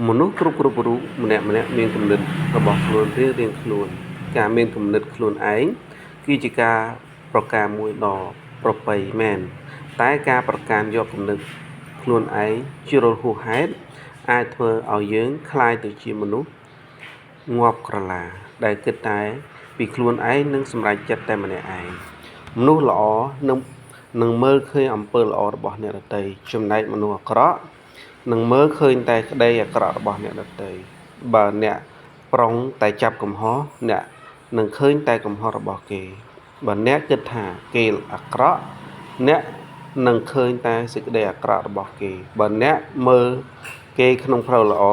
មនុស្សគ្រប់រូបម្នាក់មានគំនិតរបស់ខ្លួនរៀងខ្លួនការមានគំនិតខ្លួនឯងគឺជាការប្រការមួយដ៏ប្រពៃមែនតែការប្រកាន់យកគំនិតខ្លួនឯងជារហួសហេតុអាចធ្វើឲ្យយើងក្លាយទៅជាមនុស្សងាប់ក្រឡាដែលគិតតែពីខ្លួនឯងនិងសម្រេចចិត្តតែម្នាក់ឯងមនុស្សល្អនឹងមើលឃើញអំពើល្អរបស់អ្នកដទៃចំណែកមនុស្សអាក្រក់នឹងមើលឃើញតែក្តីអាក្រក់របស់អ្នកដទៃបើអ្នកប្រុងតែចាប់កំហុសអ្នកនឹងឃើញតែកំហុសរបស់គេបើអ្នកគិតថាគេអាក្រក់អ្នកនឹងឃើញតែសេចក្តីអាក្រក់របស់គេបើអ្នកមើលគេក្នុងផ្លូវល្អ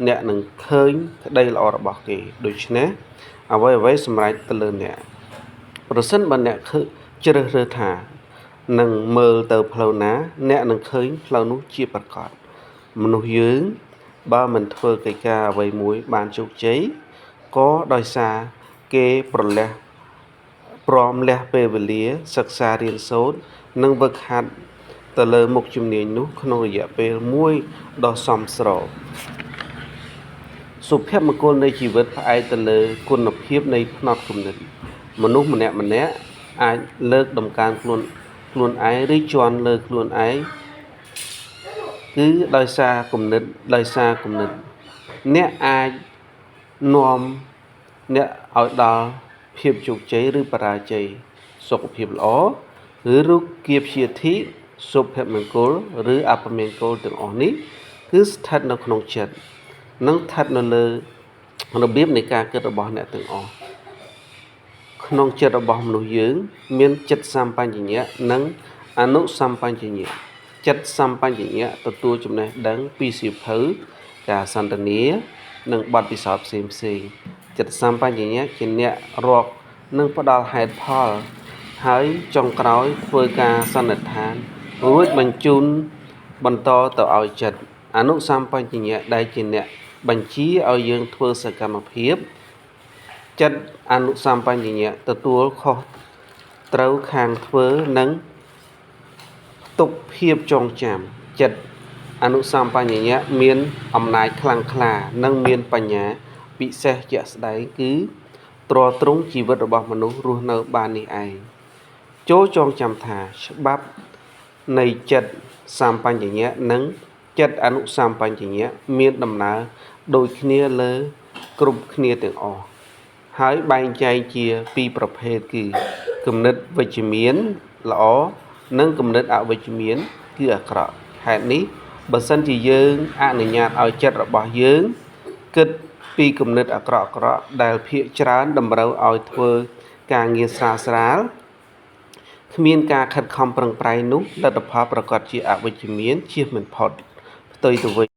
អ្នកនឹងឃើញក្តីល្អរបស់គេដូច្នេះអ្វីសម្រេចទៅលើអ្នកប្រសិនបើអ្នកជ្រើសរើសថានឹងមើលទៅផ្លូវណាអ្នកនឹងឃើញផ្លូវនោះជាប្រកបមនុស្សយើងបើមិនធ្វើកិច្ចការអ្វីមួយបានជោគជ័យក៏ដោយសារគេព្រមលះពេលវេលាសិក្សារៀនសូត្រនិងវឹកហាត់ទៅលើមុខជំនាញនោះក្នុងរយៈពេលមួយដ៏សមស្របសុភមង្គលនៃជីវិតផ្អែកទៅលើគុណភាពនៃផ្នត់គំនិតមនុស្សម្នាក់អាចលើកតម្កើងខ្លួនឯងឬជន់លើខ្លួនឯងគឺដោយសារគំនិតអ្នកអាចនាំអ្នកឲ្យដល់ភាពជោគជ័យឬបរាជ័យសុខភាពល្អឬរូបភាពជាធិសុភមង្គលឬអពមង្គលទាំងអស់នេះគឺស្ថិតនៅក្នុងចិត្តនិងស្ថិតនៅលើរបៀបនៃការគិតរបស់អ្នកទាំងអស់ក្នុងចិត្តរបស់មនុស្សយើងមានចិត្តសម្បញ្ញៈនិងអនុសម្បញ្ញៈចិត្តសម្បញ្ញៈទទួលចំណេះដឹងពីសៀវភៅការសន្ទនានិងបទពិសោធន៍ផ្សេងចិត្តសម្បញ្ញៈជាអ្នករាប់និងផ្ដល់ហេតុផលហើយចុងក្រោយធ្វើការសន្និដ្ឋានរួចបញ្ជូនបន្តទៅឲ្យចិត្តអនុសម្បញ្ញៈដែលជាអ្នកបញ្ជាឲ្យយើងធ្វើសកម្មភាពចិត្តអនុសម្បញ្ញៈទទួលខុសត្រូវខាងធ្វើនិងផ្ទុកភាពចងចាំចិត្តអនុសម្បញ្ញៈមានអំណាចខ្លាំងក្លានិងមានបញ្ញាពិសេសជាក់ស្ដែងគឺទ្រទ្រង់ជីវិតរបស់មនុស្សរស់នៅបាននេះឯងចូលចងចាំថាច្បាប់នៃចិត្តសម្បញ្ញៈនិងចិត្តអនុសម្បញ្ញៈមានដំណើរដូចគ្នាលើគ្រប់គ្នាទាំងអស់ហើយបែងចែកជាពីរប្រភេទគឺគំនិតវិជ្ជមានល្អនិងគំនិតអវិជ្ជមានគឺអាក្រក់ហេតុនេះបើសិនជាយើងអនុញ្ញាតឲ្យចិត្តរបស់យើងគិតពីគំនិតអាក្រក់ដែលភាគច្រើនតម្រូវឲ្យធ្វើការងារស្រាលគ្មានការខិតខំប្រឹងប្រែងនោះលទ្ធផលប្រកាសជាអវិជ្ជមានជៀសមិនផុតផ្ទុយទៅវិញ